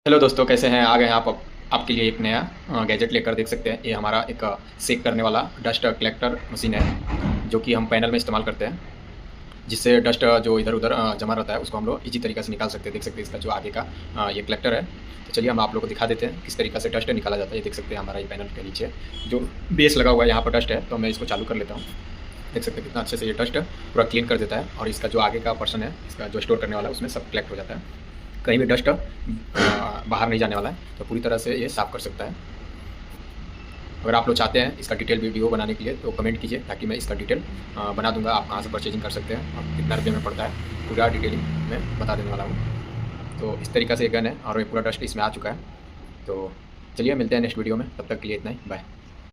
Hello दोस्तों, कैसे हैं? आ गए हैं आपके लिए एक नया गैजेट लेकर। देख सकते हैं, ये हमारा एक सेक करने वाला डस्ट कलेक्टर मशीन है, जो कि हम पैनल में इस्तेमाल करते हैं, जिससे डस्ट जो इधर उधर जमा रहता है उसको हम लोग इजी तरीके से निकाल सकते हैं। देख सकते हैं इसका जो आगे का ये कलेक्टर है। तो चलिए हम आप लोग को दिखा देते हैं किस तरीके से डस्ट निकाला जाता है। ये देख सकते हैं हमारा ये पैनल के नीचे जो बेस लगा हुआ है, यहाँ पर डस्ट है। तो मैं इसको चालू कर लेता हूँ। देख सकते हैं कितना अच्छे से ये डस्ट पूरा क्लीन कर देता है, और इसका जो आगे का पर्सन है, इसका जो स्टोर करने वाला है, उसमें सब कलेक्ट हो जाता है। कहीं भी डस्ट बाहर नहीं जाने वाला है, तो पूरी तरह से ये साफ़ कर सकता है। अगर आप लोग चाहते हैं इसका डिटेल वीडियो बनाने के लिए तो कमेंट कीजिए, ताकि मैं इसका डिटेल बना दूंगा। आप कहाँ से परचेजिंग कर सकते हैं और कितना रुपये में पड़ता है, पूरा डिटेलिंग मैं बता देने वाला हूँ। तो इस तरीक़े से ये गन है, और ये पूरा डस्ट इसमें आ चुका है। तो चलिए मिलते हैं नेक्स्ट वीडियो में, तब तक के लिए इतना ही, बाय।